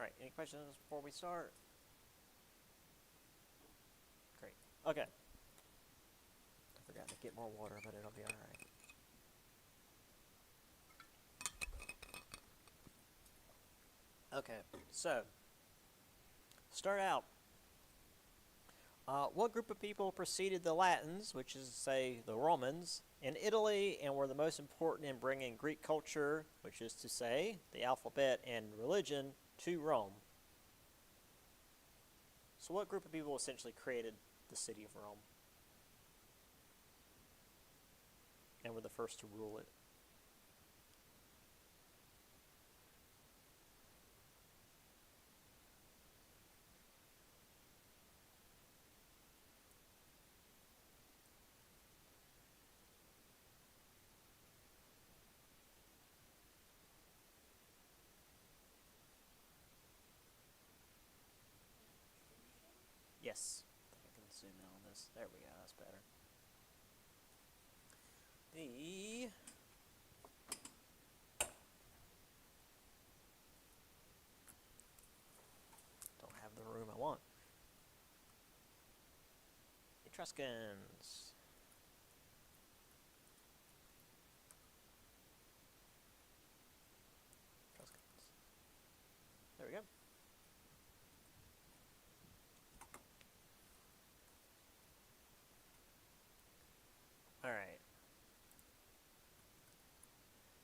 Alright, any questions before we start? Great. Okay. I forgot to get more water, but it'll be alright. Okay, so, start out. What group of people preceded the Latins, which is, say, the Romans, in Italy and were the most important in bringing Greek culture, which is to say, the alphabet and religion, to Rome? So what group of people essentially created the city of Rome and were the first to rule it? Yes. I think I can zoom in on this. There we go. That's better. Don't have the room I want. Etruscans. There we go. All right.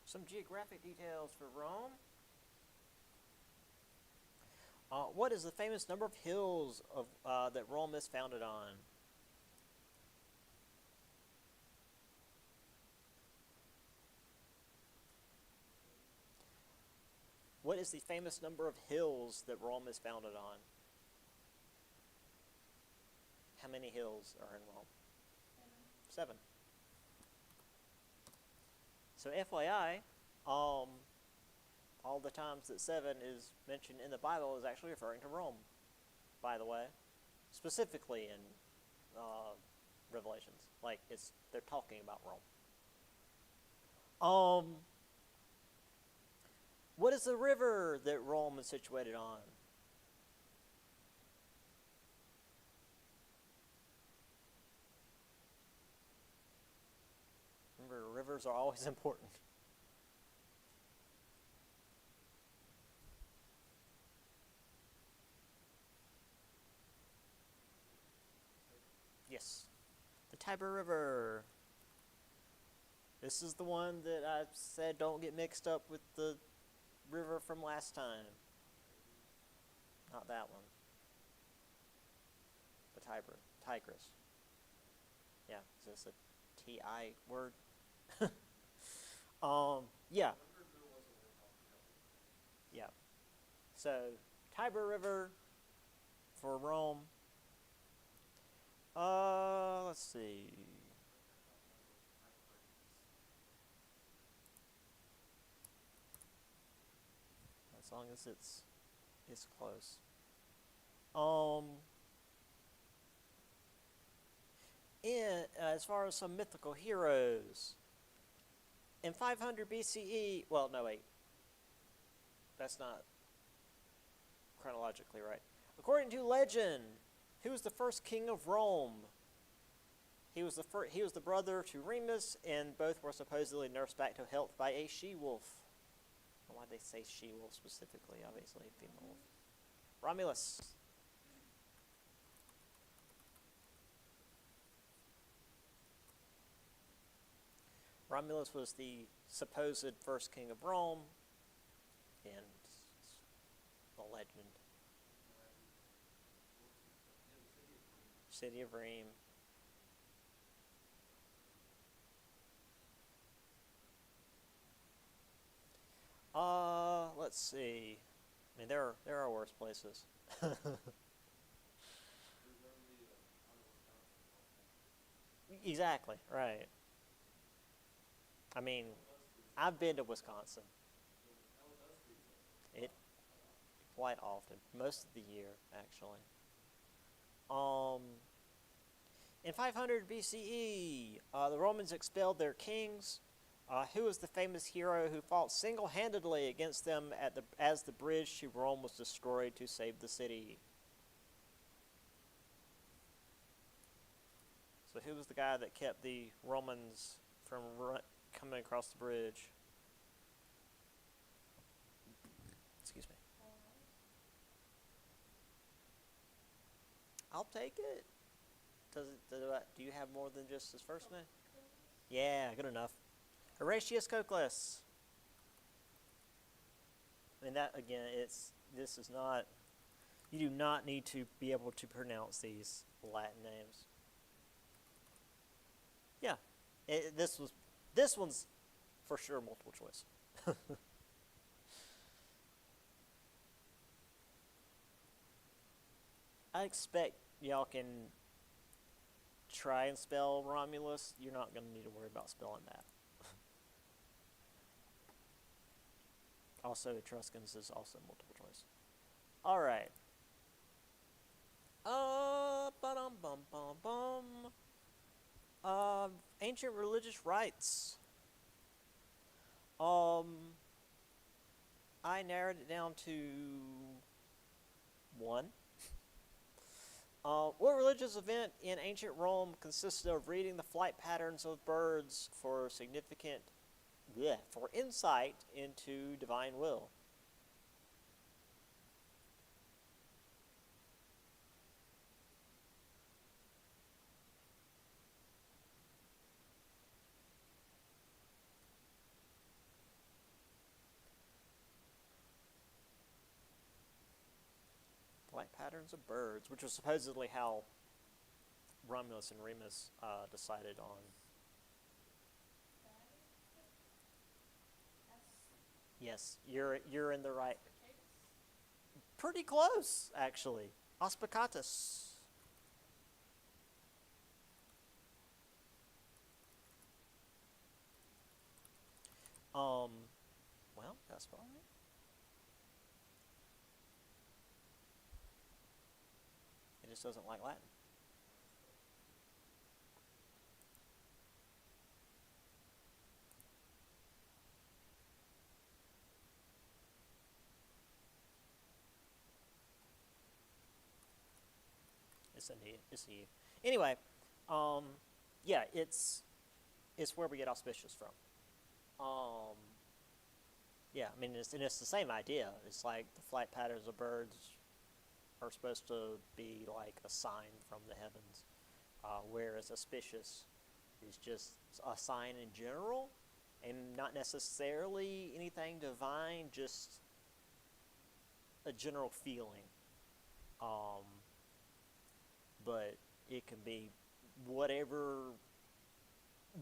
Some geographic details for Rome. What is the famous number of hills that Rome is founded on? What is the famous number of hills that Rome is founded on? How many hills are in Rome? 7. So FYI, all the times that 7 is mentioned in the Bible is actually referring to Rome, by the way. Specifically in Revelations. Like, they're talking about Rome. What is the river that Rome is situated on? Remember, rivers are always important. Yes. The Tiber River. This is the one that I said don't get mixed up with the river from last time. Not that one. The Tiber. Tigris. Yeah, is this a T-I word? Yeah. Yeah. So, Tiber River for Rome. Let's see. As long as it's close. As far as some mythical heroes, in 500 BCE, well, no, wait. That's not chronologically right. According to legend, who was the first king of Rome? He was the brother to Remus, and both were supposedly nursed back to health by a she-wolf. Why'd they say she-wolf specifically? Obviously, female wolf. Romulus. Romulus was the supposed first king of Rome, and the legend. City of Rome. Let's see. I mean, there are worse places. Exactly, right. I mean, I've been to Wisconsin. It quite often, most of the year, actually. In 500 BCE, the Romans expelled their kings, Who was the famous hero who fought single-handedly against them as the bridge to Rome was destroyed to save the city? So who was the guy that kept the Romans from coming across the bridge? Excuse me. I'll take it. Do you have more than just his first name? Yeah, good enough. Horatius Cocles. And that again, this is not. You do not need to be able to pronounce these Latin names. Yeah, this one's for sure multiple choice. I expect y'all can try and spell Romulus. You're not going to need to worry about spelling that. Also, Etruscans is also multiple choice. All right. Ancient religious rites. I narrowed it down to one. What religious event in ancient Rome consisted of reading the flight patterns of birds for insight into divine will? Flight patterns of birds, which was supposedly how Romulus and Remus decided on. Yes, you're in the right. Pretty close, actually. Auspicatus. Well, that's fine. It just doesn't like Latin. It's a you. Anyway, yeah, it's where we get auspicious from. Yeah, I mean, it's the same idea. It's like the flight patterns of birds are supposed to be like a sign from the heavens, whereas auspicious is just a sign in general, and not necessarily anything divine, just a general feeling. But it can be whatever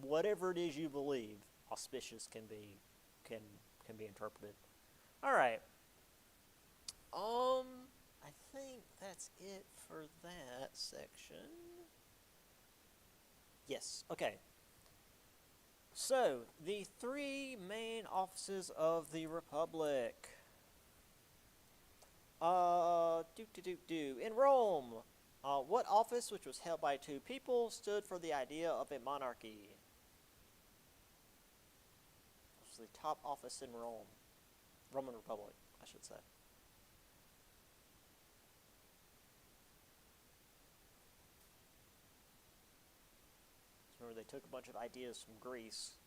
it is you believe. Auspicious can be interpreted. All right. I think that's it for that section. Yes. Okay. So the three main offices of the Republic. In Rome. What office, which was held by two people, stood for the idea of a monarchy? It was the top office in Rome. Roman Republic, I should say. Remember, they took a bunch of ideas from Greece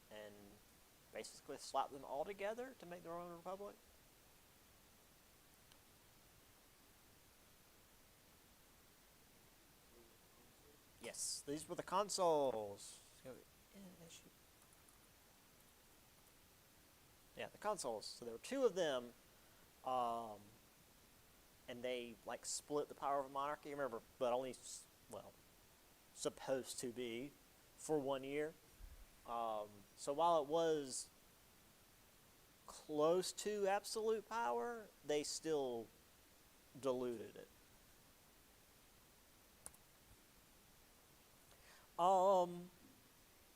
and basically slapped them all together to make the Roman Republic. Yes, these were the consuls. Yeah, the consuls. So there were two of them, and they like split the power of a monarchy. Remember, but only supposed to be for 1 year. So while it was close to absolute power, they still diluted it.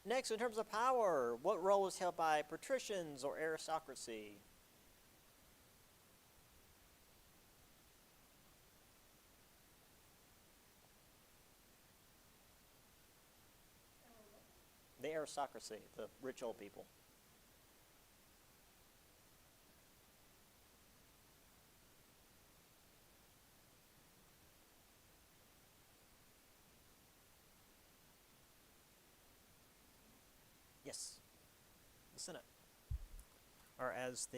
Next, in terms of power, what role was held by patricians or aristocracy? The aristocracy, the rich old people. Yes, the Senate. Or as I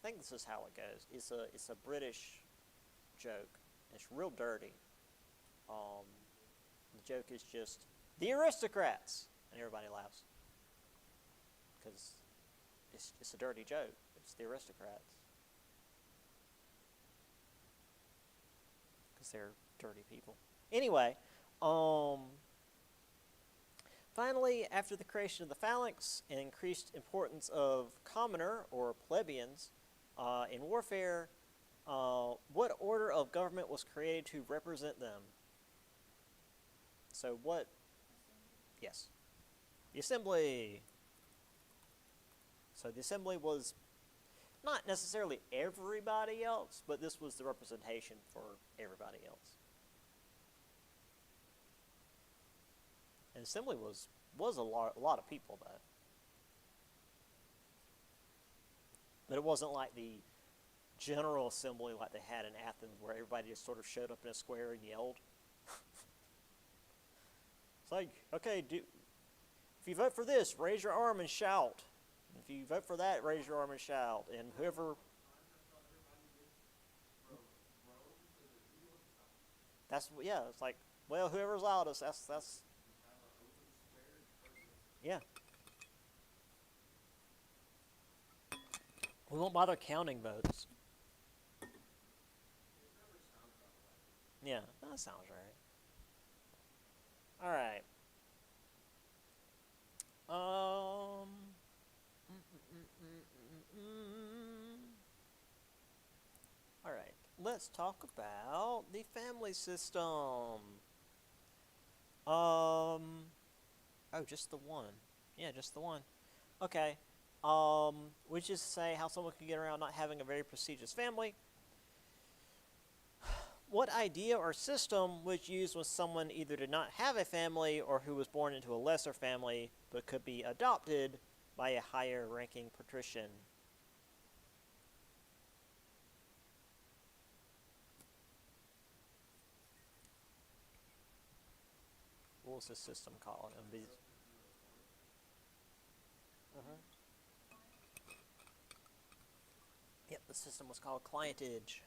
think this is how it goes. It's a British joke. It's real dirty. The joke is just the aristocrats, and everybody laughs because it's a dirty joke. It's the aristocrats because they're dirty people. Anyway, finally, after the creation of the phalanx and increased importance of commoner or plebeians in warfare, what order of government was created to represent them? So what? Yes. The assembly. So the assembly was not necessarily everybody else, but this was the representation for everybody else. And assembly was a lot of people, though. But it wasn't like the general assembly like they had in Athens, where everybody just sort of showed up in a square and yelled. It's like, okay, if you vote for this, raise your arm and shout. If you vote for that, raise your arm and shout. And whoever... yeah, it's like, well, whoever's loudest, that's... Yeah. We won't bother counting votes. Yeah, that sounds right. All right. All right. Let's talk about the family system. Oh, just the one. Yeah, just the one. Okay. Which is to say how someone can get around not having a very prestigious family. What idea or system was used when someone either did not have a family or who was born into a lesser family but could be adopted by a higher ranking patrician? What was this system called? Yep, the system was called clientage.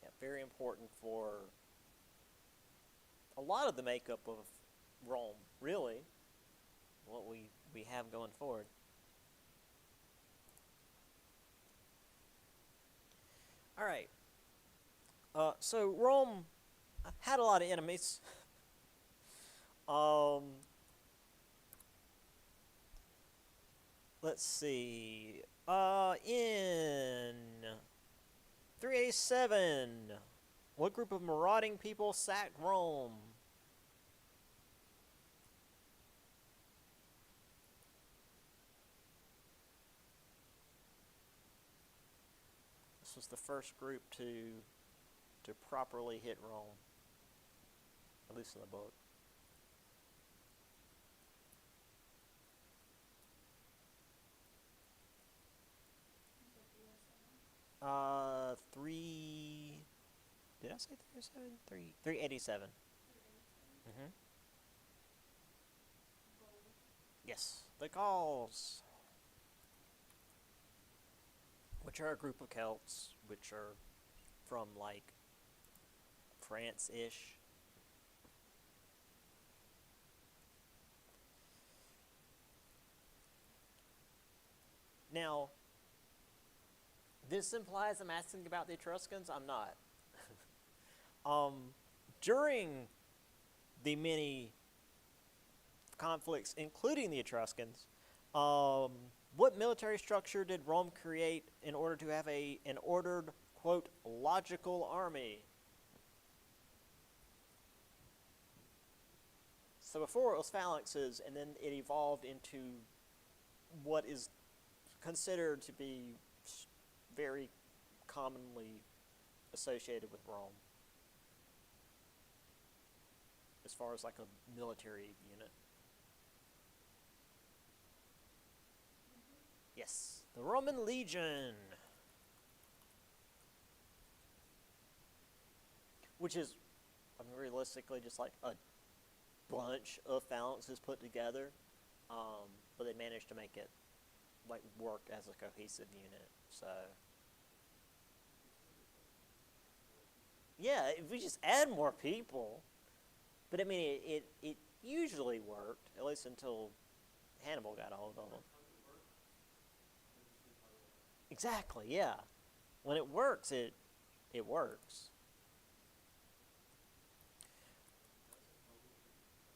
Yeah, very important for a lot of the makeup of Rome, really, what we have going forward. All right. So Rome had a lot of enemies. Let's see. In 387, what group of marauding people sacked Rome? This was the first group to properly hit Rome, at least in the book. Three. Did I say 307? 387. Mm-hmm. Yes, the Gauls, which are a group of Celts, which are from like France-ish. Now, this implies I'm asking about the Etruscans. I'm not. During the many conflicts, including the Etruscans, what military structure did Rome create in order to have an ordered, quote, logical army? So before it was phalanxes, and then it evolved into what is considered to be very commonly associated with Rome, as far as like a military unit. Yes, the Roman legion, which is, I mean, realistically just like a bunch of phalanxes put together, but they managed to make it like work as a cohesive unit. So yeah, if we just add more people, but I mean it usually worked, at least until Hannibal got a hold of them. Exactly, yeah. When it works, it works.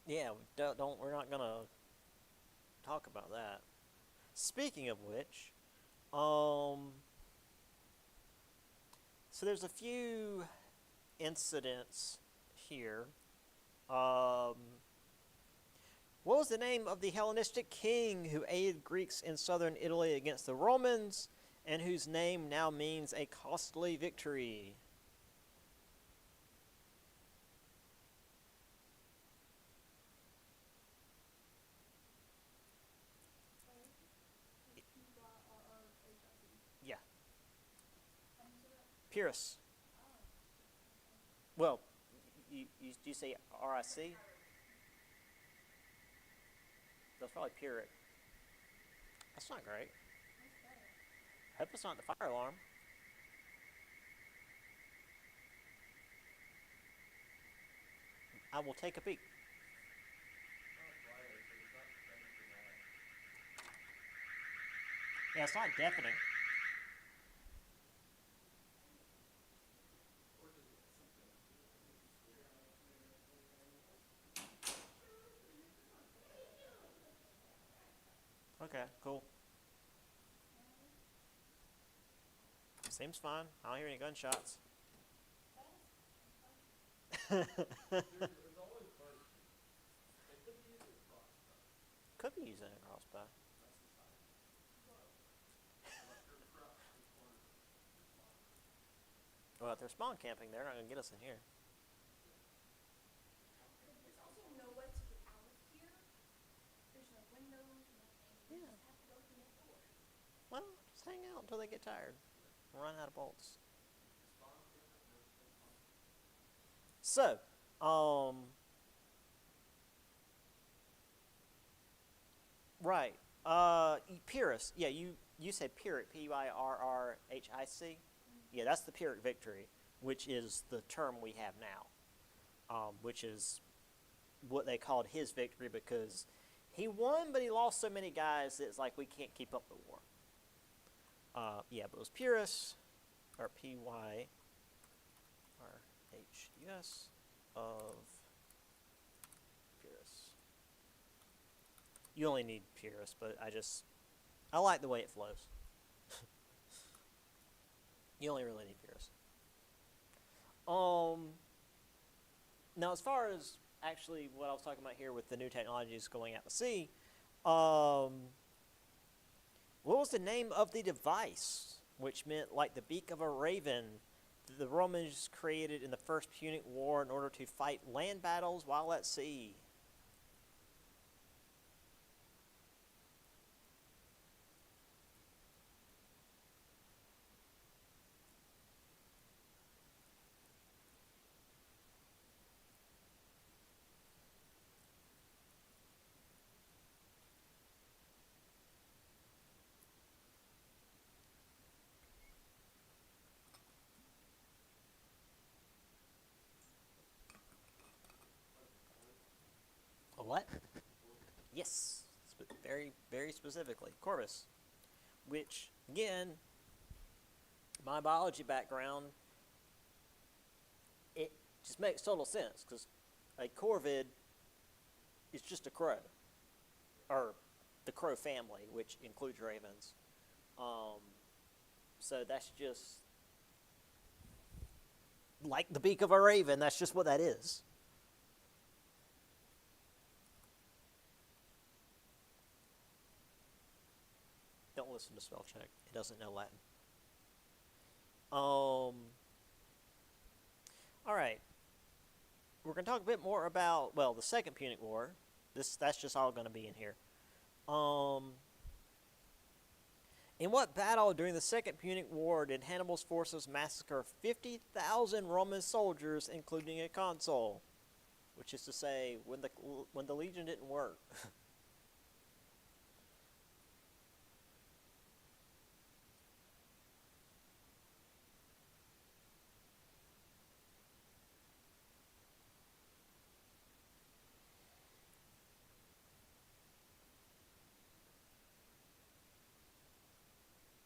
Yeah, don't we're not gonna talk about that. Speaking of which, so there's a few incidents here. What was the name of the Hellenistic king who aided Greeks in southern Italy against the Romans, and whose name now means a costly victory? Yeah, Pyrrhus. Well, you say RIC? That's probably Pyrrhic. That's not great. I hope it's not the fire alarm. I will take a peek. Yeah, it's not deafening. Okay, cool. Seems fine. I don't hear any gunshots. Could be using a crossbow. Well, if they're spawn camping, they're not going to get us in here. There's also nowhere to get out of here. There's no windows, nothing. You Yeah. just have to go through that door. Well, just hang out until they get tired. Run out of bolts. So, right. Pyrrhus. Yeah, you said Pyrrhic. Pyrrhic. Yeah, that's the Pyrrhic victory, which is the term we have now, which is what they called his victory because he won, but he lost so many guys that it's like we can't keep up the war. Yeah, but it was Pyrrhus, or Pyrrhus of Pyrrhus. You only need Pyrrhus, but I like the way it flows. You only really need Pyrrhus. Now, as far as actually what I was talking about here with the new technologies going out to sea, what was the name of the device, which meant like the beak of a raven, that the Romans created in the First Punic War in order to fight land battles while at sea? A what? Yes, very, very specifically. Corvus, which, again, my biology background, it just makes total sense, because a corvid is just a crow, or the crow family, which includes ravens. So that's just like the beak of a raven, that's just what that is. Don't listen to spell check. It doesn't know Latin. All right. We're going to talk a bit more about, well, the Second Punic War. That's just all going to be in here. In what battle during the Second Punic War did Hannibal's forces massacre 50,000 Roman soldiers, including a consul? Which is to say, when the legion didn't work.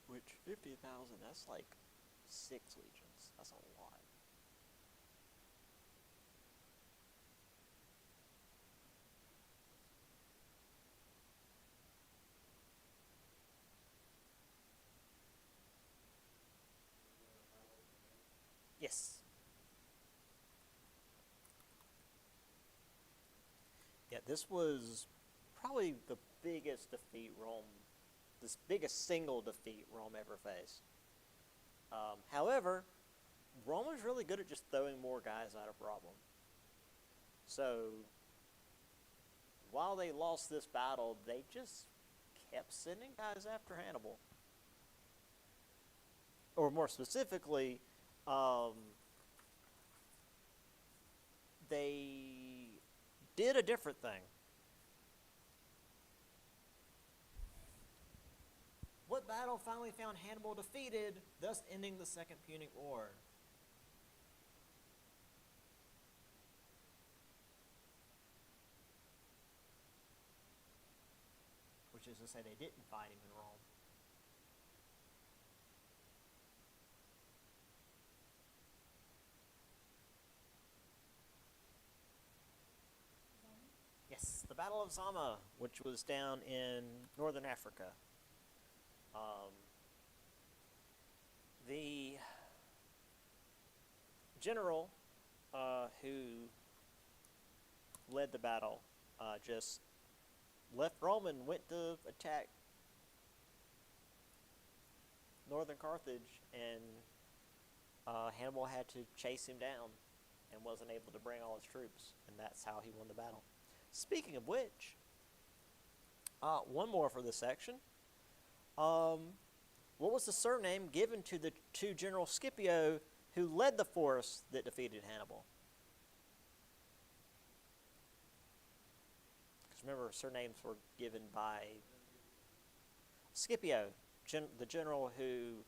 Which 50,000, that's like 6 legions. That's a lot. Yes. Yeah, this was probably the biggest defeat Rome, this biggest single defeat Rome ever faced. However, Rome was really good at just throwing more guys at a problem. So, while they lost this battle, they just kept sending guys after Hannibal. Or more specifically, they did a different thing. What battle finally found Hannibal defeated, thus ending the Second Punic War? Which is to say they didn't fight him in Rome. Yes, the Battle of Zama, which was down in northern Africa. The general who led the battle just left Rome and went to attack northern Carthage, and Hannibal had to chase him down and wasn't able to bring all his troops, and that's how he won the battle. Speaking of which, one more for this section. What was the surname given to General Scipio, who led the force that defeated Hannibal? Because remember, surnames were given by Scipio, the general who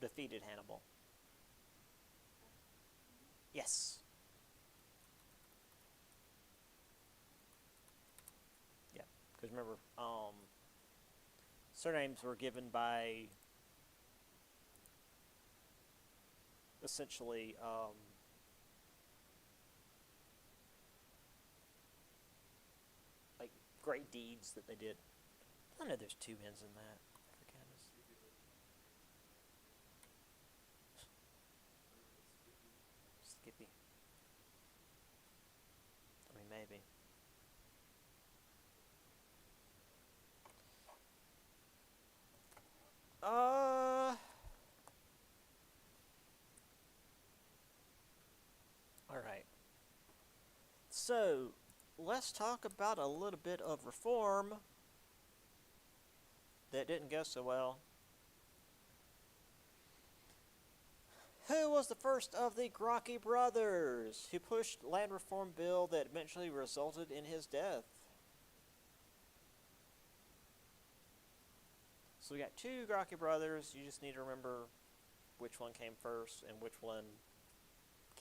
defeated Hannibal. Yes. Yeah, because remember, surnames were given by essentially like great deeds that they did. I know there's 2 N's in that. Africanus. Skippy. I mean, maybe. Alright. So, let's talk about a little bit of reform that didn't go so well. Who was the first of the Gracchi brothers who pushed land reform bill that eventually resulted in his death? So we got 2 Gracchi brothers. You just need to remember which one came first and which one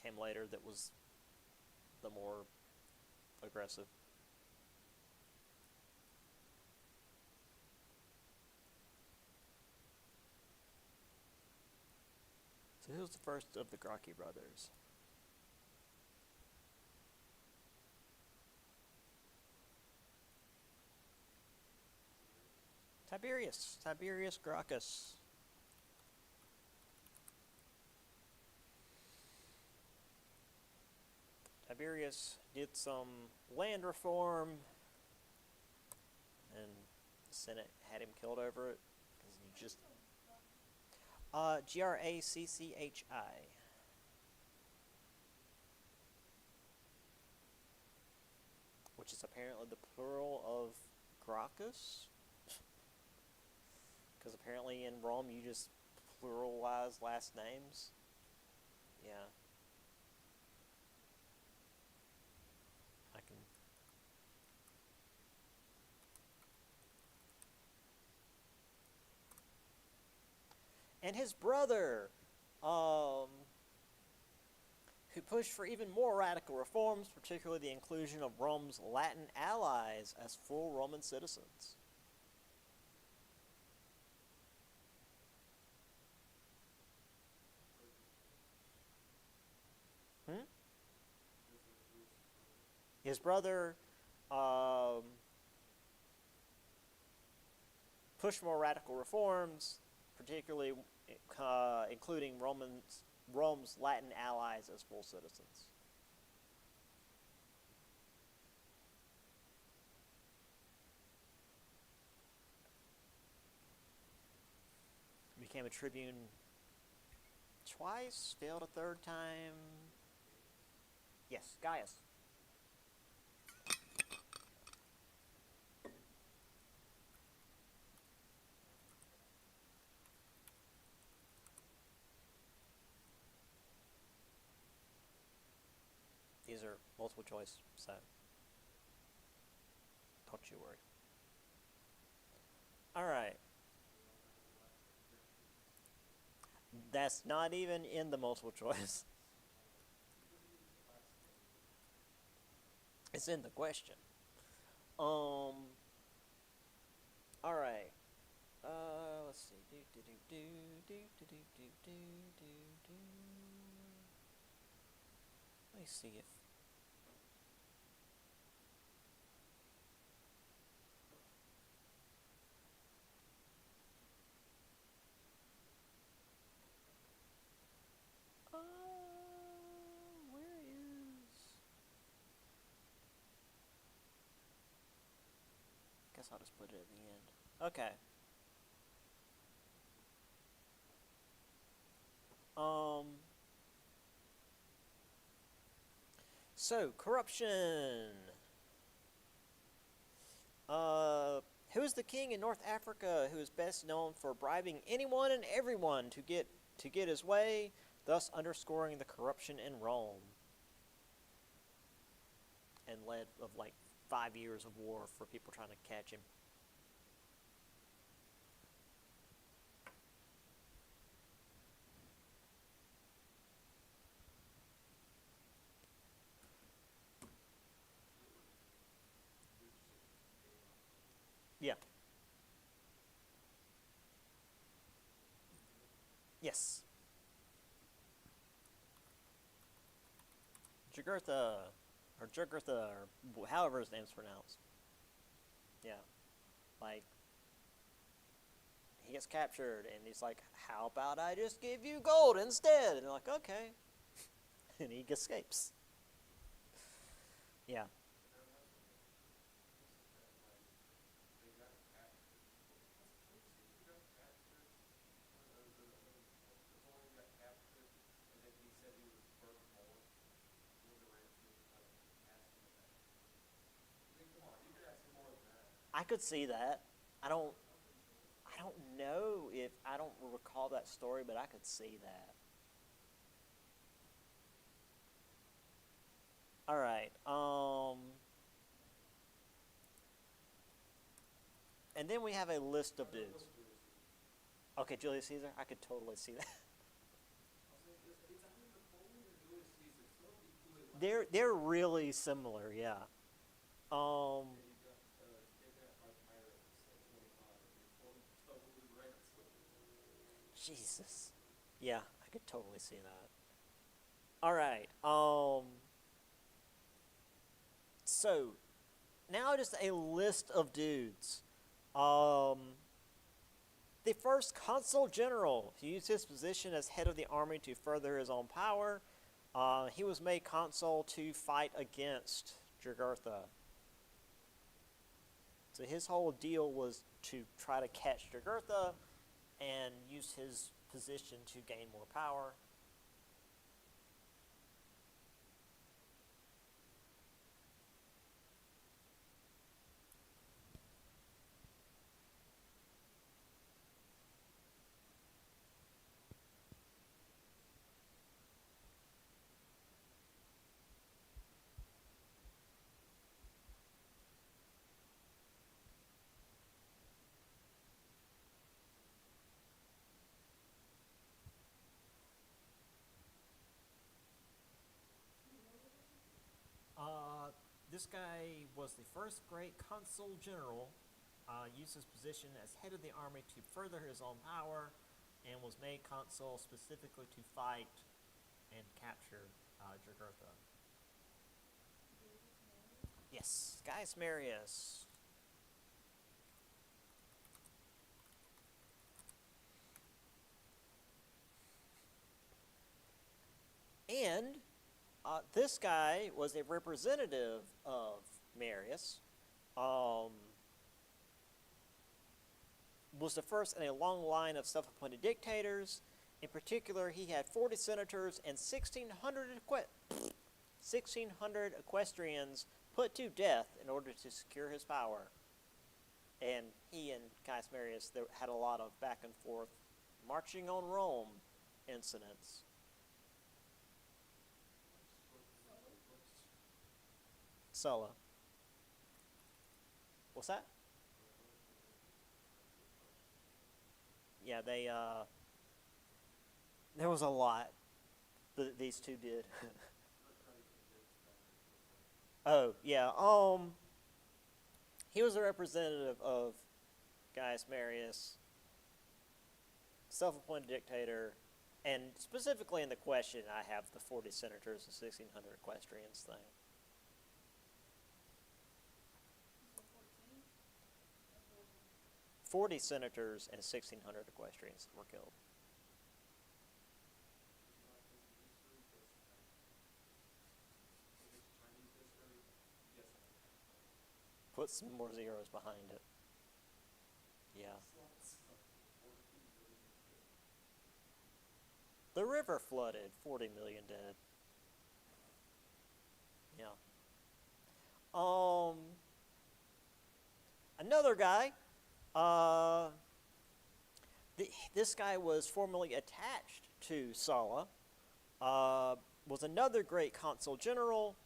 came later that was the more aggressive. So who's the first of the Gracchi brothers? Tiberius Gracchus. Tiberius did some land reform, and the Senate had him killed over it, because just Gracchi, which is apparently the plural of Gracchus. Because apparently in Rome you just pluralize last names. Yeah. I can. And his brother, who pushed for even more radical reforms, particularly the inclusion of Rome's Latin allies as full Roman citizens. Hmm? His brother pushed for more radical reforms, particularly including Rome's Latin allies as full citizens. Became a tribune twice, failed a third time. Yes, Gaius. These are multiple choice, so don't you worry. All right. That's not even in the multiple choice. It's in the question. All right. Let's see. Let me see if. Where is? Guess I'll just put it at the end. Okay. So corruption. Who is the king in North Africa who is best known for bribing anyone and everyone to get his way, thus underscoring the corruption in Rome? And led of like 5 years of war for people trying to catch him. Yeah. Yes. Jugurtha, or Jugurtha, or however his name's pronounced. Yeah. Like, he gets captured, and he's like, how about I just give you gold instead? And they're like, okay. And he escapes. Yeah. I could see that. I don't know if I don't recall that story, but I could see that. All right. And then we have a list of dudes. Okay, Julius Caesar. I could totally see that. They're really similar, yeah. Um, Jesus. Yeah, I could totally see that. All right. So now just a list of dudes. The first consul general, he used his position as head of the army to further his own power. He was made consul to fight against Jugurtha. So his whole deal was to try to catch Jugurtha and used his position to gain more power. This guy was the first great consul general, used his position as head of the army to further his own power, and was made consul specifically to fight and capture Jugurtha. Yes, Gaius Marius. And this guy was a representative of Marius. Was the first in a long line of self-appointed dictators. In particular, he had 40 senators and 1,600 equestrians put to death in order to secure his power. And he and Gaius Marius had a lot of back and forth marching on Rome incidents. Sulla. What's that? Yeah, there was a lot that these two did. Oh, yeah. He was a representative of Gaius Marius, self-appointed dictator, and specifically in the question, I have the 40 senators and 1,600 equestrians thing. 40 senators and 1,600 equestrians were killed. Put some more zeros behind it. Yeah. The river flooded, 40 million dead. Yeah. Another guy, this guy was formerly attached to Sulla, was another great consul general.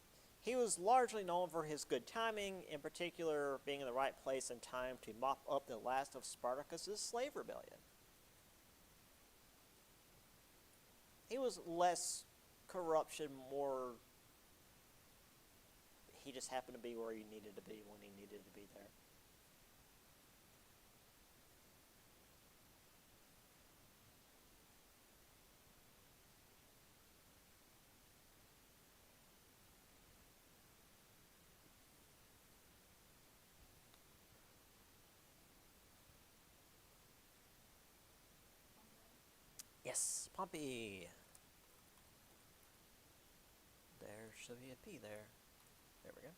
He was largely known for his good timing, in particular being in the right place and time to mop up the last of Spartacus's slave rebellion. He was less corruption, more he just happened to be where he needed to be when he needed to be there. Yes, Pompey. There should be a P there. There we go.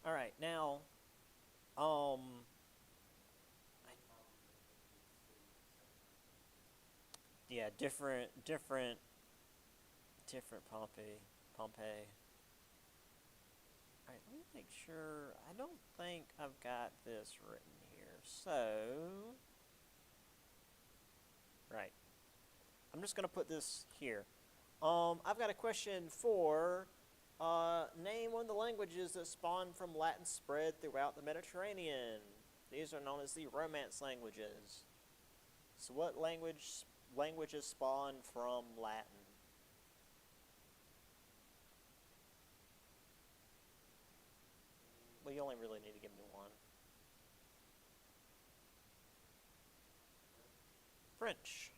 All right, now, yeah, different Pompey. All right, let me make sure. I don't think I've got this written here. So, right. I'm just going to put this here. I've got a question for name one of the languages that spawned from Latin spread throughout the Mediterranean. These are known as the Romance languages. So what languages spawned from Latin? Well, you only really need to give me one. French.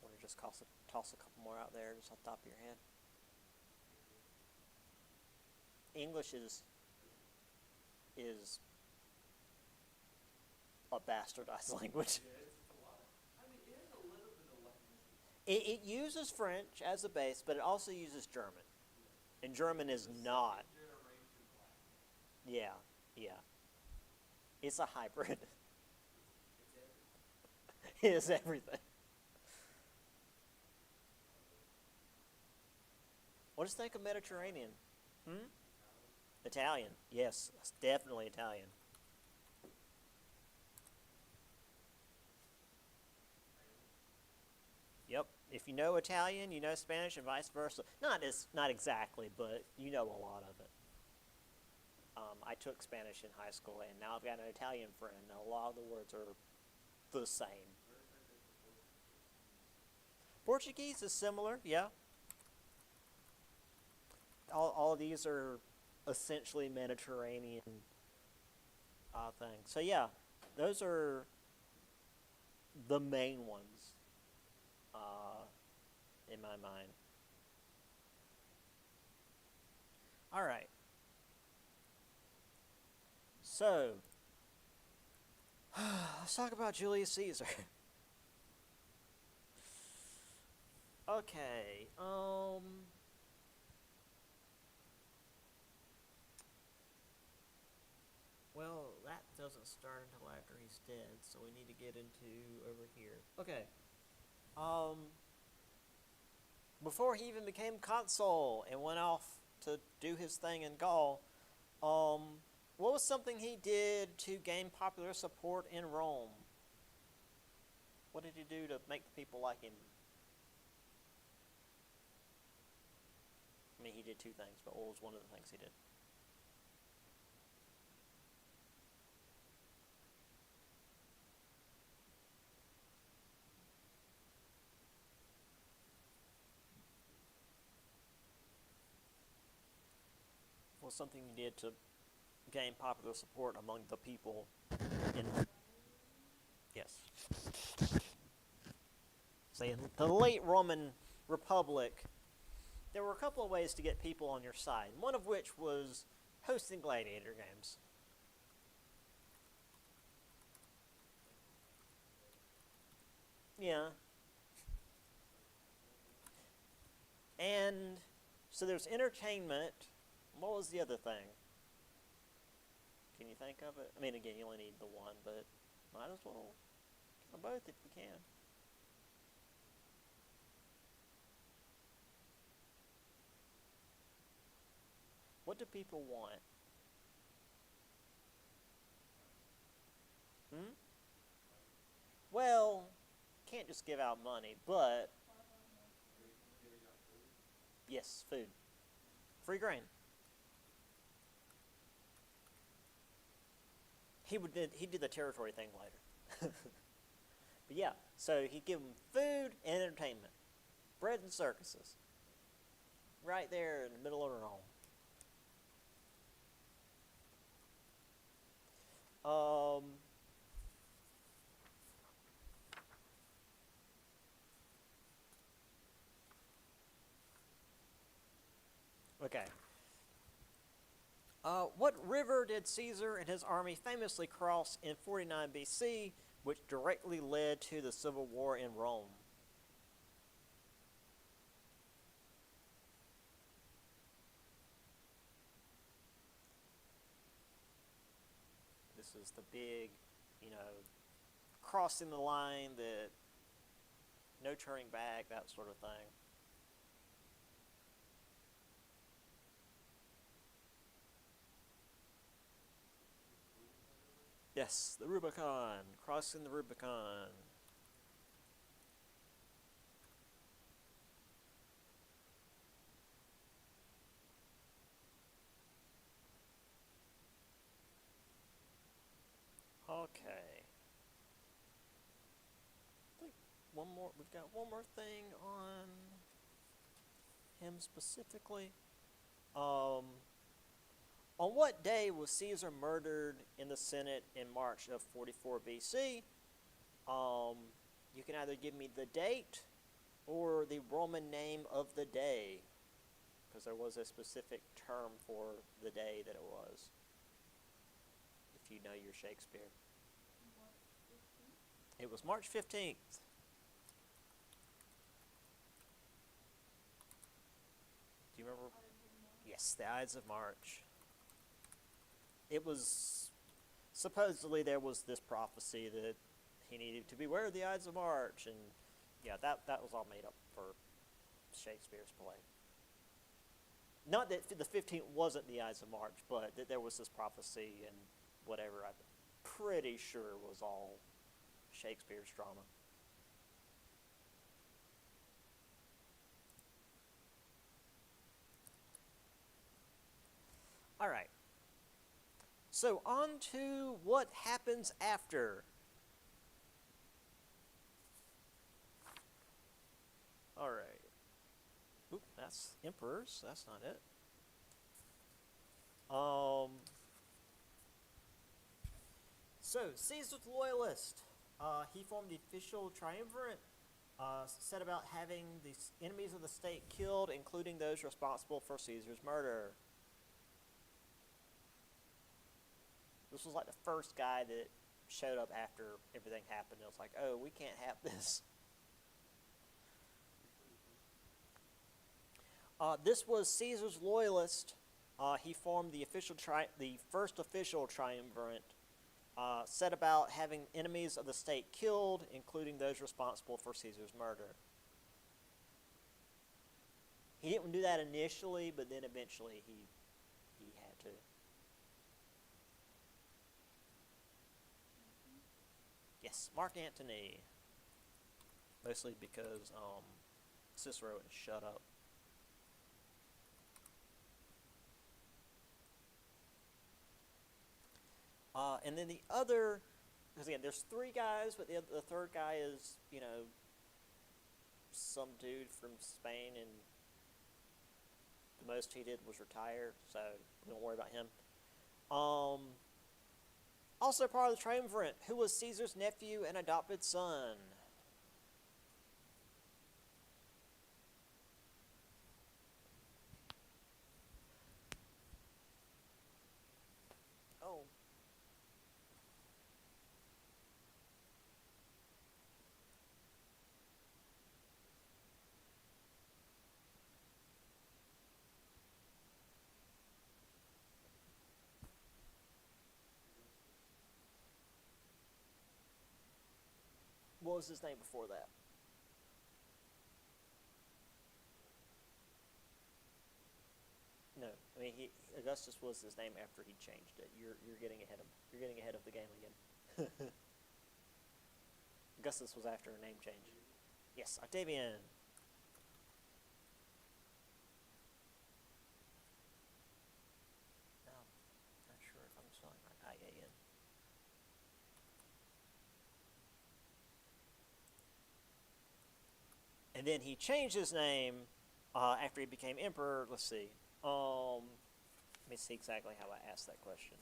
Want to just toss a couple more out there just off the top of your head? English is a bastardized language. It uses French as a base, but it also uses German. And German is not. Yeah, yeah. It's a hybrid. It is everything. What does think of Mediterranean? Hmm? Italian. Yes, it's definitely Italian. Yep. If you know Italian, you know Spanish, and vice versa. Not exactly, but you know a lot of it. I took Spanish in high school, and now I've got an Italian friend. And a lot of the words are the same. Portuguese is similar, yeah. All of these are essentially Mediterranean things. So yeah, those are the main ones in my mind. All right. So let's talk about Julius Caesar. Okay. Well, that doesn't start until after he's dead, so we need to get into over here. Okay. Um, Before he even became consul and went off to do his thing in Gaul, what was something he did to gain popular support in Rome? What did he do to make the people like him? I mean, he did two things, but what was one of the things he did? What was something he did to gain popular support among the people in... Yes. So in the late Roman Republic, there were a couple of ways to get people on your side, one of which was hosting gladiator games. Yeah. And so there's entertainment. What was the other thing? Can you think of it? I mean, again, you only need the one, but might as well get them both if we can. What do people want? Hmm? Well, can't just give out money, but yes, food. Free grain. He did the territory thing later. But yeah, so he'd give them food and entertainment. Bread and circuses. Right there in the middle of Rome. Okay. What river did Caesar and his army famously cross in 49 BC, which directly led to the civil war in Rome? This is the big, crossing the line, that no turning back, that sort of thing. Yes, the Rubicon, crossing the Rubicon. Okay. I think we've got one more thing on him specifically. On what day was Caesar murdered in the Senate in March of 44 BC? You can either give me the date or the Roman name of the day, because there was a specific term for the day that it was, if you know your Shakespeare. It was March 15th. Do you remember? Ides of March. Yes, the Ides of March. It was supposedly there was this prophecy that he needed to beware of the Ides of March, and yeah, that was all made up for Shakespeare's play. Not that the 15th wasn't the Ides of March, but that there was this prophecy and whatever. I'm pretty sure was all Shakespeare's drama. All right. So on to what happens after. All right. Oop, that's emperors. That's not it. So Caesar's loyalist. He formed the official triumvirate. Set about having the enemies of the state killed, including those responsible for Caesar's murder. This was like the first guy that showed up after everything happened. It was like, oh, we can't have this. This was Caesar's loyalist. He formed the first official triumvirate, set about having enemies of the state killed, including those responsible for Caesar's murder. He didn't do that initially, but then eventually he had to. Yes, Mark Antony. Mostly because Cicero wouldn't shut up. And then the other, because again, there's three guys, but the third guy is, some dude from Spain, and the most he did was retire, so we don't worry about him. Also part of the triumvirate, who was Caesar's nephew and adopted son. Oh. What was his name before that? No, I mean Augustus was his name after he changed it. You're getting ahead of the game again. Augustus was after a name change. Yes, Octavian. No, not sure if I'm spelling right. I-A-N. And then he changed his name after he became emperor. Let's see. Let me see exactly how I asked that question.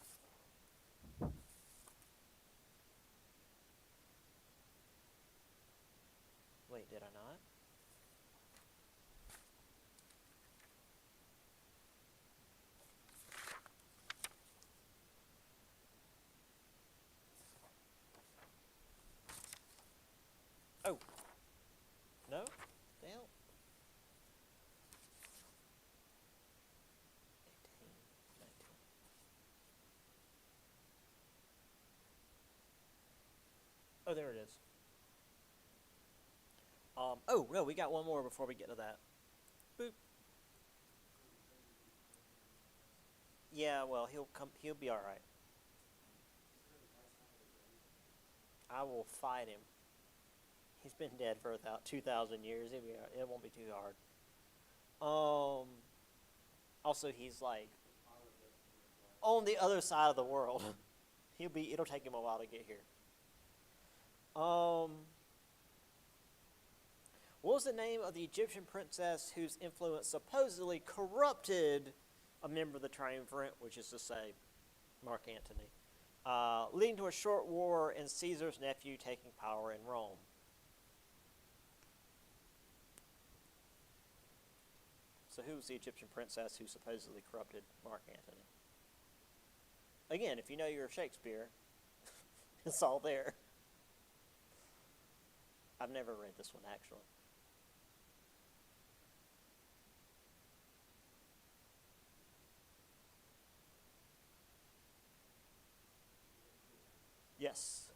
Wait, did I not? Oh. No? The hell? 18, 19. Oh, there it is. Oh, no, we got one more before we get to that. Boop. Yeah, well, he'll be alright. I will fight him. He's been dead for about 2,000 years. It won't be too hard. Also, he's like on the other side of the world. It'll take him a while to get here. What was the name of the Egyptian princess whose influence supposedly corrupted a member of the triumvirate, which is to say, Mark Antony, leading to a short war and Caesar's nephew taking power in Rome? So who was the Egyptian princess who supposedly corrupted Mark Antony? Again, if you know your Shakespeare, it's all there. I've never read this one, actually. Yes.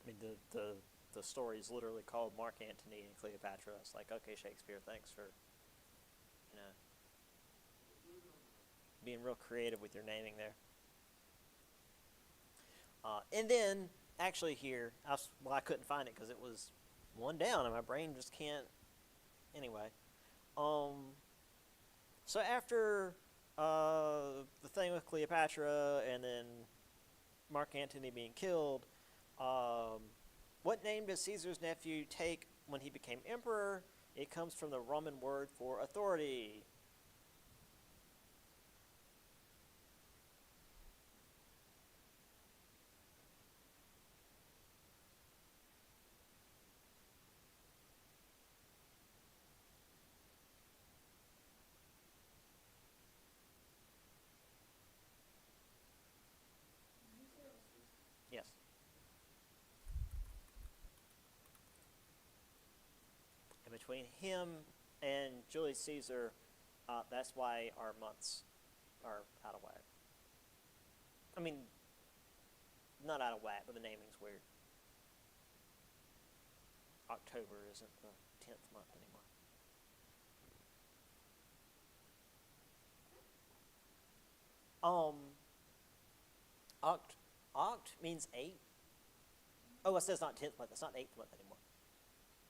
I mean, the story is literally called Mark Antony and Cleopatra. It's like, okay, Shakespeare, thanks for, you know, being real creative with your naming there. And then, actually here, I couldn't find it because it was one down and my brain just can't. Anyway. So after the thing with Cleopatra and then Mark Antony being killed, what name does Caesar's nephew take when he became emperor? It comes from the Roman word for authority. Yes. And between him and Julius Caesar, that's why our months are out of whack. I mean, not out of whack, but the naming's weird. October isn't the 10th month anymore. Oct means 8. Oh, it says not 10th month. It's not 8th month anymore.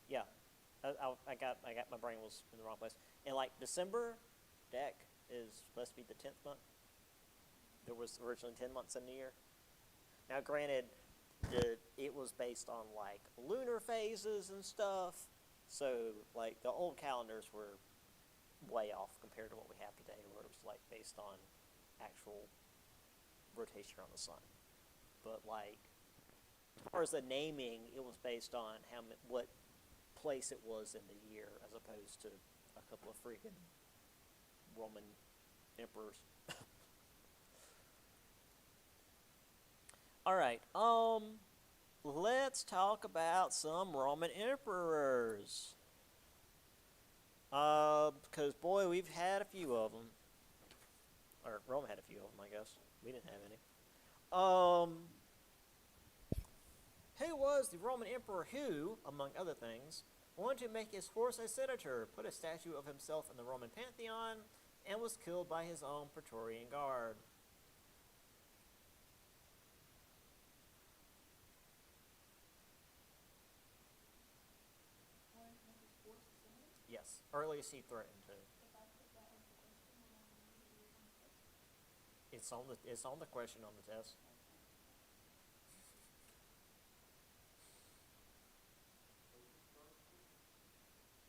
Yeah, I got my brain was in the wrong place. And like December, Dec is supposed to be the 10th month. There was originally 10 months in the year. Now, granted, it was based on like lunar phases and stuff. So like the old calendars were way off compared to what we have today, where it was like based on actual rotation around the sun. But like, as far as the naming, it was based on what place it was in the year, as opposed to a couple of freaking Roman emperors. All right. Let's talk about some Roman emperors. Because boy, we've had a few of them. Or Rome had a few of them, I guess. We didn't have any. Who was the Roman emperor who, among other things, wanted to make his horse a senator, put a statue of himself in the Roman Pantheon, and was killed by his own Praetorian Guard? Yes, or at least he threatened to. It's on the question on the test.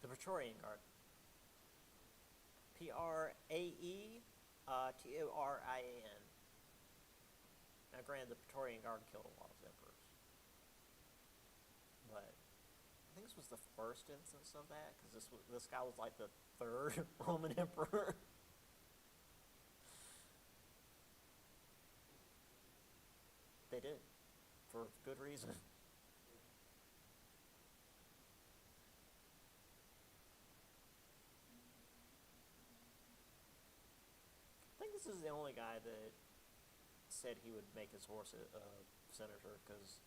The Praetorian Guard. Praetorian. Now, granted, the Praetorian Guard killed a lot of emperors, but I think this was the first instance of that, because this guy was like the third Roman emperor. They did, for good reason. I think this is the only guy that said he would make his horse a senator, because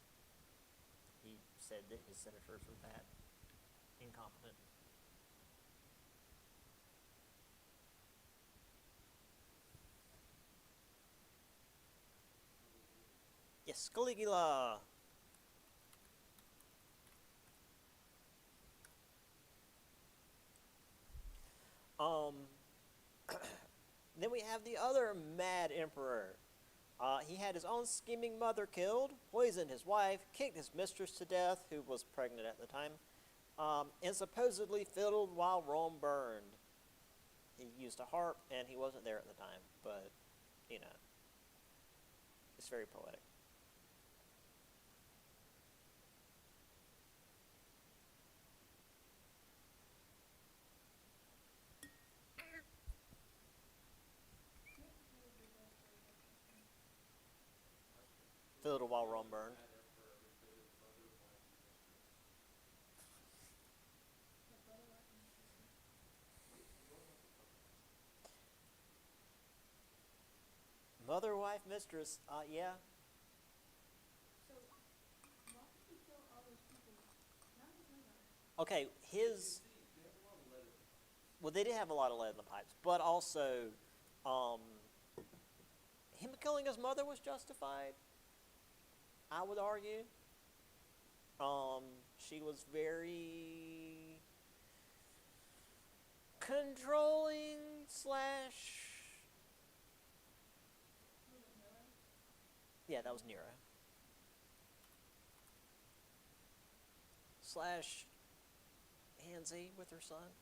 he said that his senators were that incompetent. Yes, Caligula. Then we have the other mad emperor. He had his own scheming mother killed, poisoned his wife, kicked his mistress to death, who was pregnant at the time, and supposedly fiddled while Rome burned. He used a harp, and he wasn't there at the time, but, you know, it's very poetic. Fiddled while Rome burned. Mother, wife, mistress. Yeah. So, why did he kill all those people? None of them are. Okay, his. Well, they did have a lot of lead in the pipes, but also, um, him killing his mother was justified. I would argue. She was very controlling slash. Was it Nero? Yeah, that was Nero. Slash handsy with her son.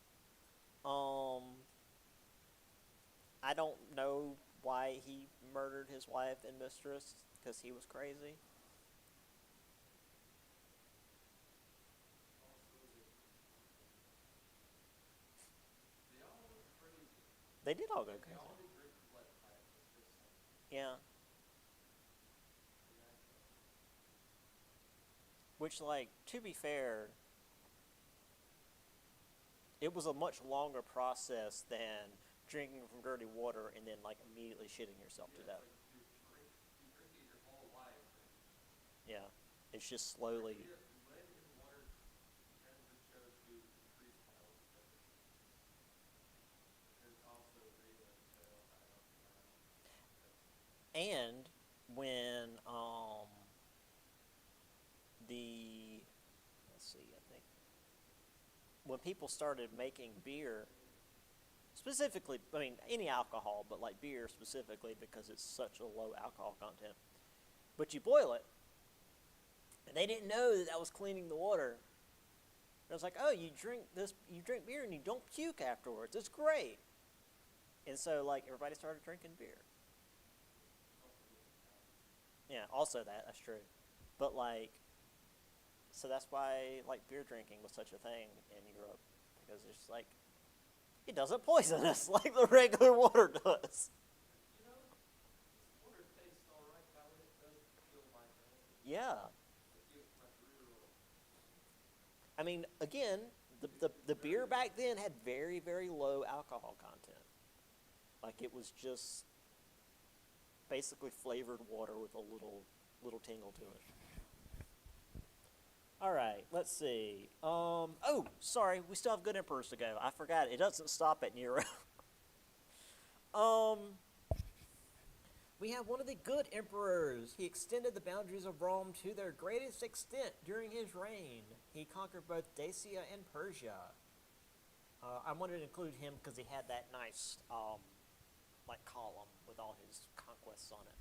I don't know why he murdered his wife and mistress, because he was crazy. They did all go crazy. Yeah. Which, like, to be fair, it was a much longer process than drinking from dirty water and then, like, immediately shitting yourself to death. Yeah. It's just slowly. And when the let's see, I think when people started making beer, specifically, I mean any alcohol, but like beer specifically because it's such a low alcohol content. But you boil it, and they didn't know that was cleaning the water. And I was like, oh, you drink beer and you don't puke afterwards. It's great. And so like everybody started drinking beer. Yeah, also that's true. But like, so that's why like beer drinking was such a thing in Europe, because it's like, it doesn't poison us like the regular water does. Yeah. I mean, again, the beer back then had very, very low alcohol content. Like it was just basically flavored water with a little tingle to it. All right, let's see. Oh, sorry, we still have good emperors to go. I forgot. It doesn't stop at Nero. um, we have one of the good emperors. He extended the boundaries of Rome to their greatest extent during his reign. He conquered both Dacia and Persia. I wanted to include him because he had that nice, like column with all his conquests on it.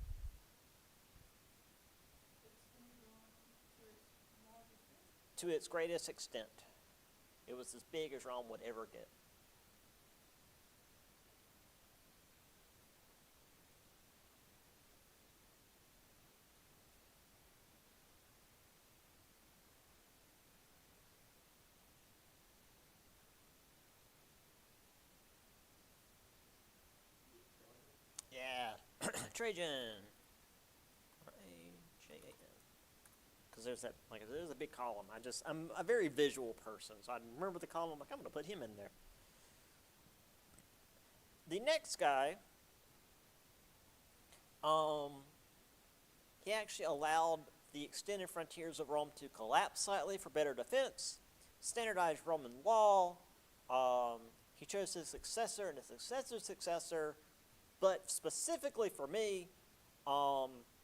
To its greatest extent. It was as big as Rome would ever get. Yeah. Trajan. Because there's a big column. I'm a very visual person, so I remember the column. Like, I'm going to put him in there. The next guy, he actually allowed the extended frontiers of Rome to collapse slightly for better defense, standardized Roman law. He chose his successor and his successor's successor, but specifically for me,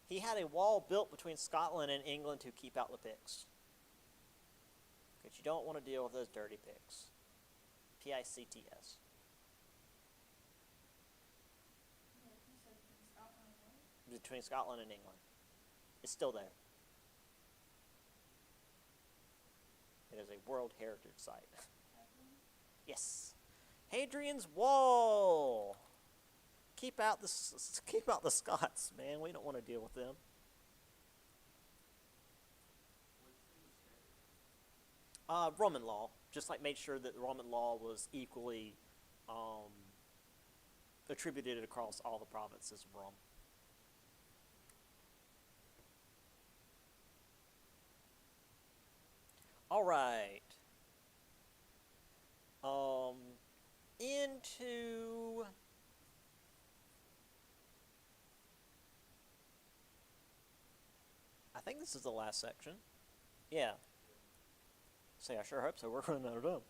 he had a wall built between Scotland and England to keep out the Picts. Because you don't want to deal with those dirty Picts. Picts. Between Scotland and England. It's still there. It is a World Heritage Site. Yes. Hadrian's Wall. Keep out the Scots, man. We don't want to deal with them. Roman law. Just like made sure that the Roman law was equally attributed across all the provinces of Rome. All right. Into think this is the last section. Yeah. Say, I sure hope so. We're running out of time.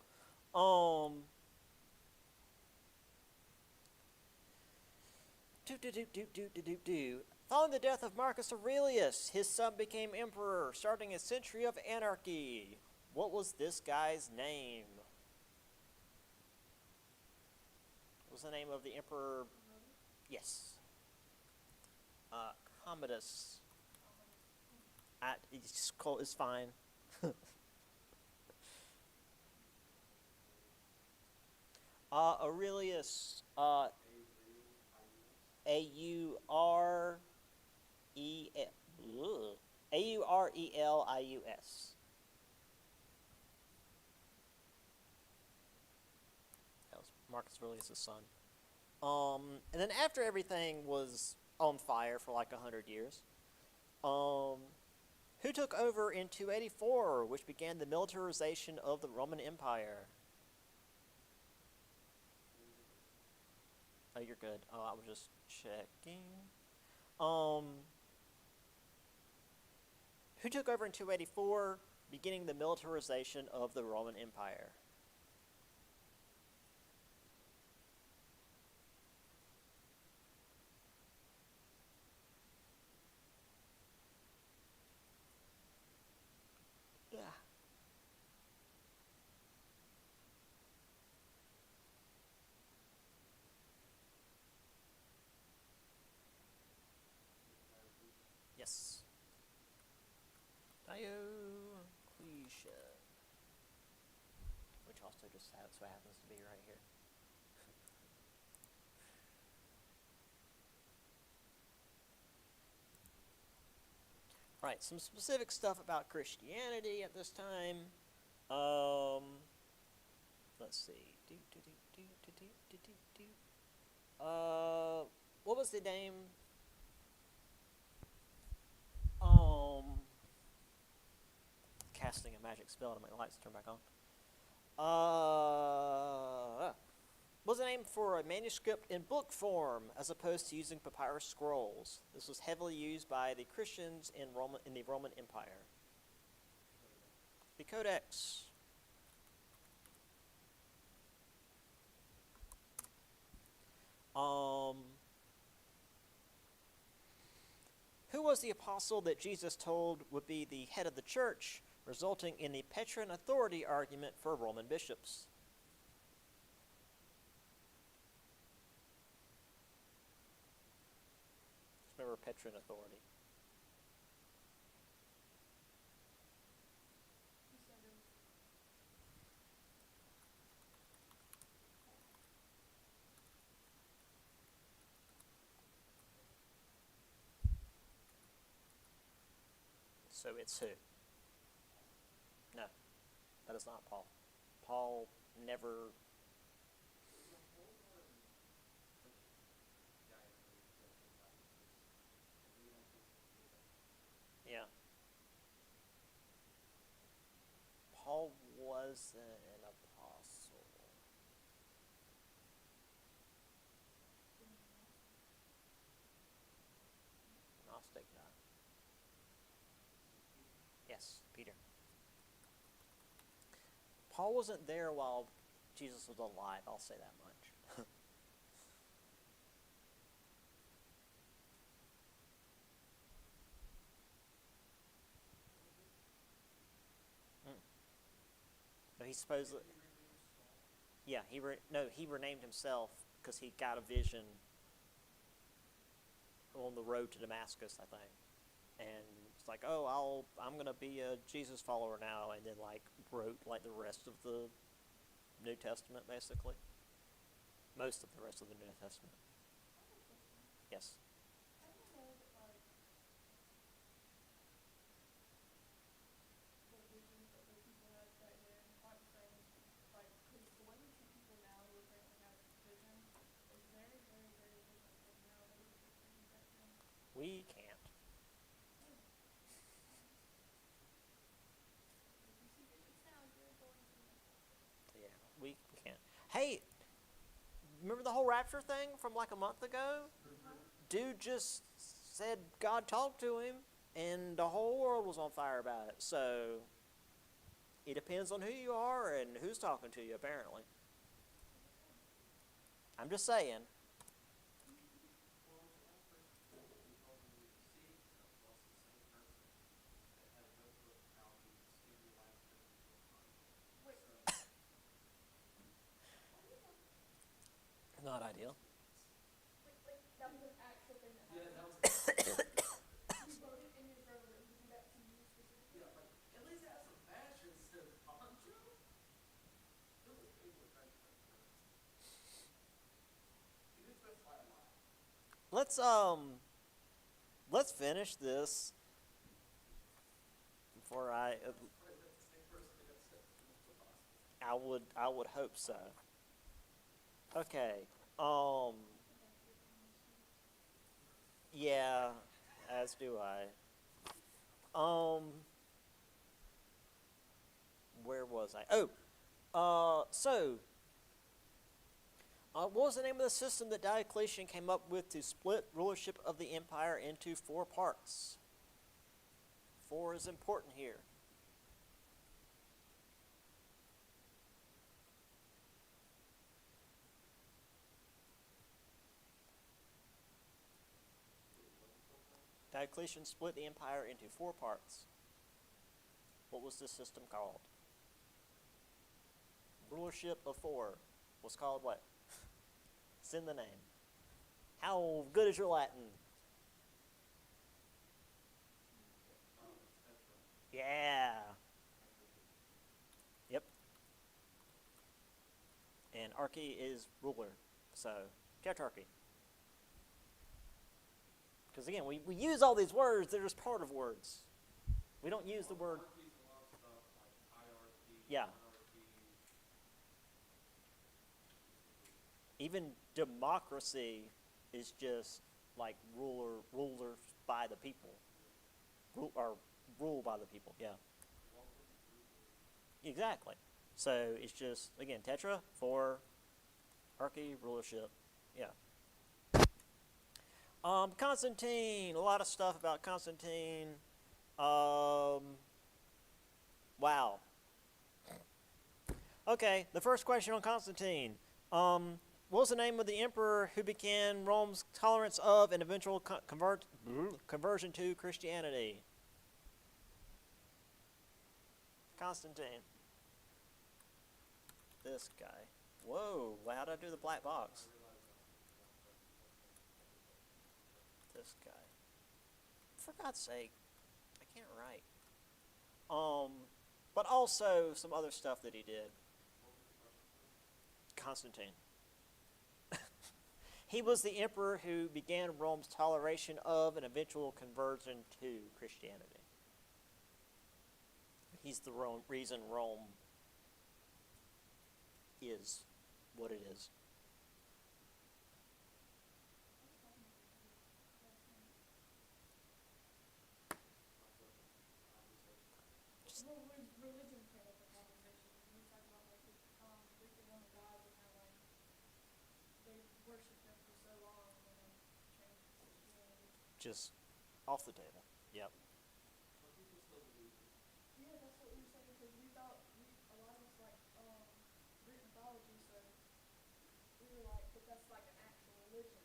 Following the death of Marcus Aurelius, his son became emperor, starting a century of anarchy. What was this guy's name? What was the name of the emperor? Yes. Commodus. It's fine. Aurelius. Aurelius. That was Marcus Aurelius' son. And then after everything was on fire for like 100 years, who took over in 284, which began the militarization of the Roman Empire? Oh, you're good. Oh, I was just checking. Who took over in 284, beginning the militarization of the Roman Empire? Yeah. Yes. Diocletian. Which also just so happens to be right here. Right, some specific stuff about Christianity at this time. Let's see. What was the name? Casting a magic spell to make the lights turn back on. What was the name for a manuscript in book form as opposed to using papyrus scrolls? This was heavily used by the Christians in the Roman Empire. The Codex. Who was the apostle that Jesus told would be the head of the church, resulting in the Petrine authority argument for Roman bishops? Remember Petrine authority. So it's who? No, that is not Paul. Paul never. Yeah. Paul wasn't an apostle. Gnostic guy. Yes, Peter. Paul wasn't there while Jesus was alive, I'll say that much. No, he supposedly. Yeah, he renamed himself because he got a vision on the road to Damascus, I think, and it's like, oh, I'm gonna be a Jesus follower now, and then like wrote like the rest of the New Testament, basically, most of the rest of the New Testament. Yes. I don't know that, like, the visions that those people had back then aren't the same as, like, because the way we treat people now who apparently have visions is very, very, very different from nowadays what they treated back then. We can't. If you see visions now, you're going to be Yeah, we can't. Hey, remember the whole rapture thing from like a month ago? Dude just said God talked to him. and the whole world was on fire about it. So it depends on who you are and who's talking to you, apparently. I'm just saying. Not ideal. Like that was an actual thing that happened. You wrote it in your journal that you do that to you specifically. Let's let's finish this before I would hope so. Okay. Yeah, as do I. Where was I? What was the name of the system that Diocletian came up with to split rulership of the empire into 4 parts? 4 is important here. Diocletian split the empire into 4 parts. What was this system called? Rulership of 4 was called what? It's in the name. How good is your Latin? Yeah. Yep. And archy is ruler. So, tetrarchy. Because again, we use all these words, they're just part of words. We don't use the word. Yeah. Even democracy is just like rulers by the people. Rule by the people, yeah. Exactly. So it's just, again, tetra, 4, archy, rulership, yeah. Constantine, a lot of stuff about Constantine. Wow. Okay, the first question on Constantine. What was the name of the emperor who began Rome's tolerance of and eventual conversion to Christianity? Constantine. This guy. Whoa, how did I do the black box? This guy. For God's sake, I can't write. But also some other stuff that he did. Constantine. He was the emperor who began Rome's toleration of and eventual conversion to Christianity. He's the reason Rome is what it is. Well, religion came up in conversation. We talked about like the Greek and Roman gods and how like they worshipped them for so long and then changed to Christianity. Just off the table. Yep. Yeah, that's what we were saying because we thought a lot of us like Greek mythology, so we were like, but that's like an actual religion.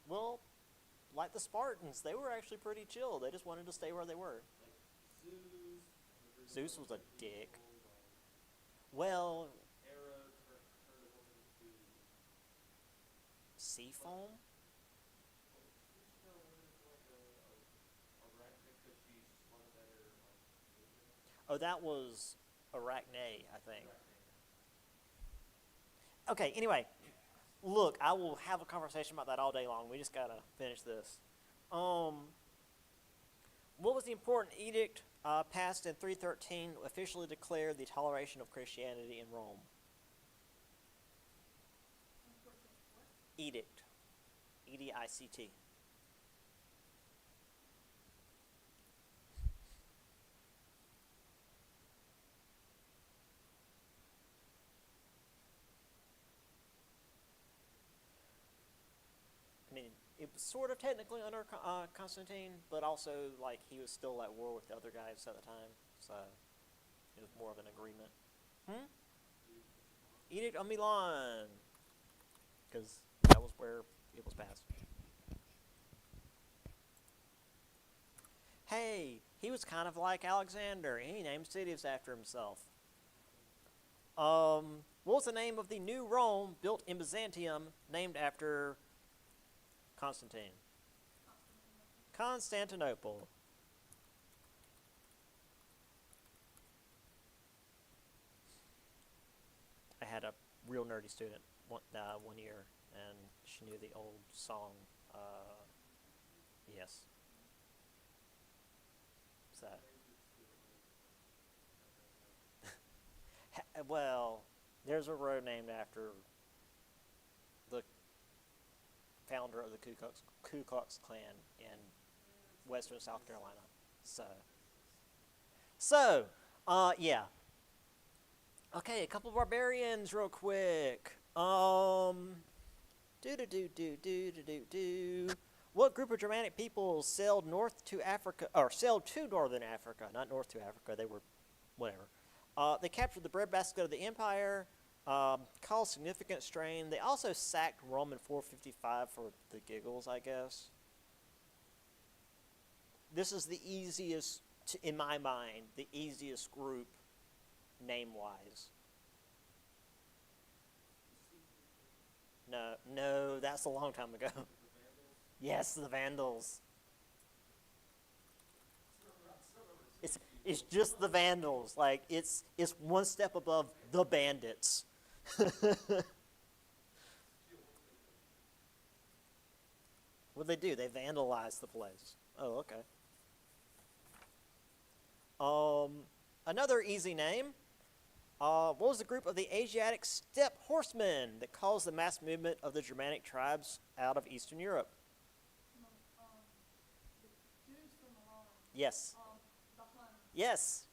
Well, like the Spartans, they were actually pretty chill. They just wanted to stay where they were. Zeus was a dick. Well, sea foam? Oh, that was Arachne, I think. Okay, anyway, look, I will have a conversation about that all day long. We just gotta finish this. What was the important edict passed in 313 officially declared the toleration of Christianity in Rome? Edict. E-D-I-C-T. it was sort of technically under Constantine, but also like he was still at war with the other guys at the time, so it was more of an agreement. Edict of Milan, because that was where it was passed. Hey, he was kind of like Alexander. He named cities after himself. What was the name of the new Rome built in Byzantium named after Constantine? Constantinople. I had a real nerdy student one year, and she knew the old song. Yes. What's that? Well, there's a road named after the founder of the Ku Klux Klan in western South Carolina. Yeah. Okay, a couple of barbarians real quick. What group of Germanic peoples sailed sailed to northern Africa, not north to Africa, they were whatever. They captured the breadbasket of the empire, caused significant strain. They also sacked Rome in 455 for the giggles, I guess. This is the easiest, in my mind, the easiest group name-wise. No, that's a long time ago. Yes, the Vandals. It's just the Vandals. Like it's one step above the Bandits. What they do? They vandalize the place. Oh, okay. Another easy name. What was the group of the Asiatic steppe horsemen that caused the mass movement of the Germanic tribes out of Eastern Europe? The dudes from Milan. Yes. The Hun. Yes.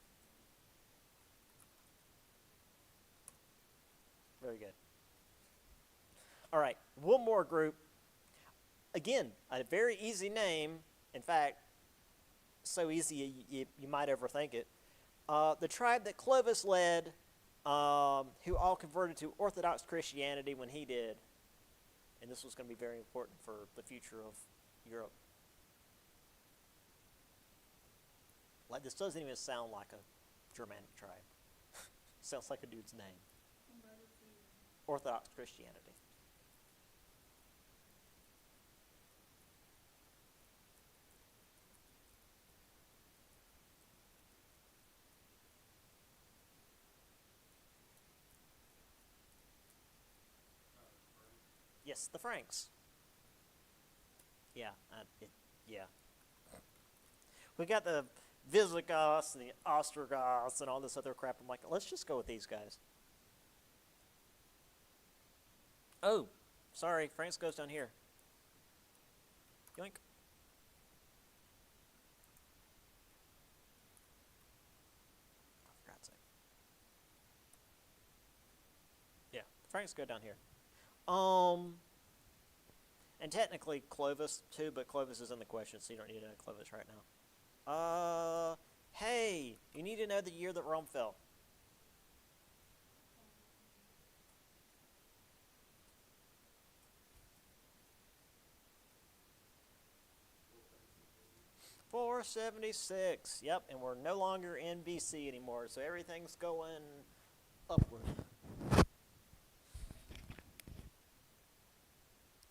Very good. All right, one more group. Again, a very easy name. In fact, so easy you might overthink it. The tribe that Clovis led, who all converted to Orthodox Christianity when he did. And this was going to be very important for the future of Europe. Like, this doesn't even sound like a Germanic tribe. Sounds like a dude's name. Orthodox Christianity. Yes, the Franks. Yeah, yeah. We got the Visigoths and the Ostrogoths and all this other crap. I'm like, let's just go with these guys. Oh, sorry, Franks goes down here. Yoink. For God's sake. Yeah, Franks go down here. And technically Clovis too, but Clovis is in the question, so you don't need to know Clovis right now. Hey, you need to know the year that Rome fell. $476. Yep, and we're no longer in BC anymore, so everything's going upward.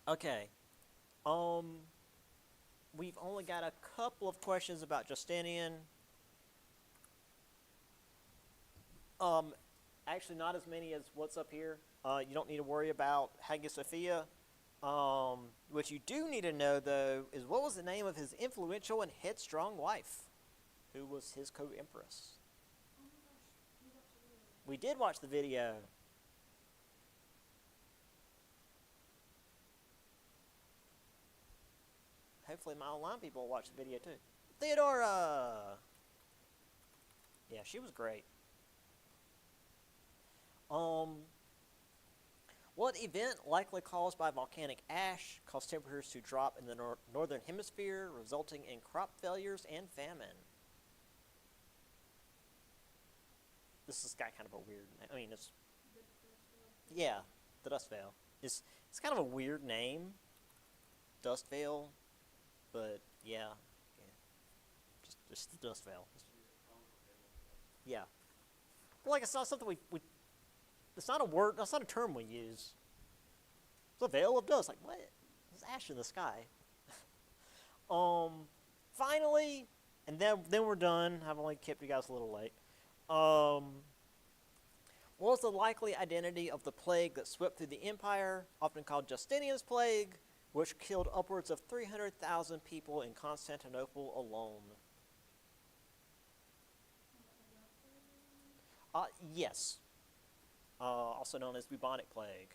Okay. We've only got a couple of questions about Justinian. Actually, not as many as what's up here. You don't need to worry about Hagia Sophia. What you do need to know, though, is what was the name of his influential and headstrong wife, who was his co-empress? Oh my gosh, we watched the video. We did watch the video. Hopefully my online people will watch the video too. Theodora! Yeah, she was great. What event, likely caused by volcanic ash, caused temperatures to drop in the northern hemisphere, resulting in crop failures and famine? This has got kind of a weird name. I mean, it's, yeah, the Dust Veil. It's kind of a weird name, Dust Veil, but yeah, just the Dust Veil. Yeah. But like, it's not something we it's not a word, that's not a term we use. It's a veil of dust. Like, what? There's ash in the sky. Finally, and then we're done. I've only kept you guys a little late. What was the likely identity of the plague that swept through the empire, often called Justinian's plague, which killed upwards of 300,000 people in Constantinople alone? Yes. Also known as bubonic plague.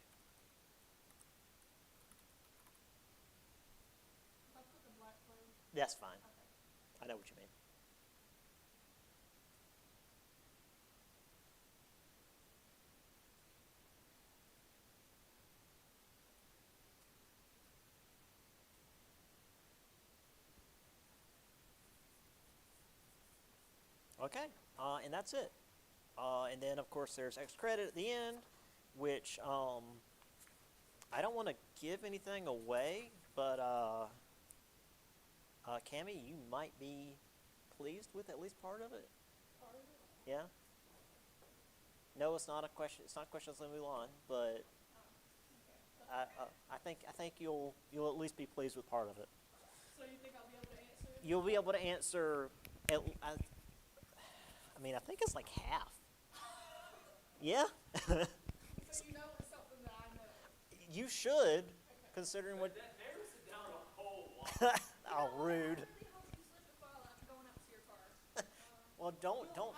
If I put the Black Plague. That's fine. Okay. I know what you mean. Okay, and that's it. And then, of course, there's extra credit at the end, which I don't want to give anything away, but Cammie, you might be pleased with at least part of it. Part of it? Yeah. No, it's not a question. It's not a question that's Mulan, but Okay. I think you'll at least be pleased with part of it. So you think I'll be able to answer it? You'll be able to answer. I mean, I think it's like half. Yeah. So you know it's something that I know. You should, Okay. considering what. That narrows it down a whole lot. Oh, rude. I really hope you slip and fall after going out to your car. Well, don't. How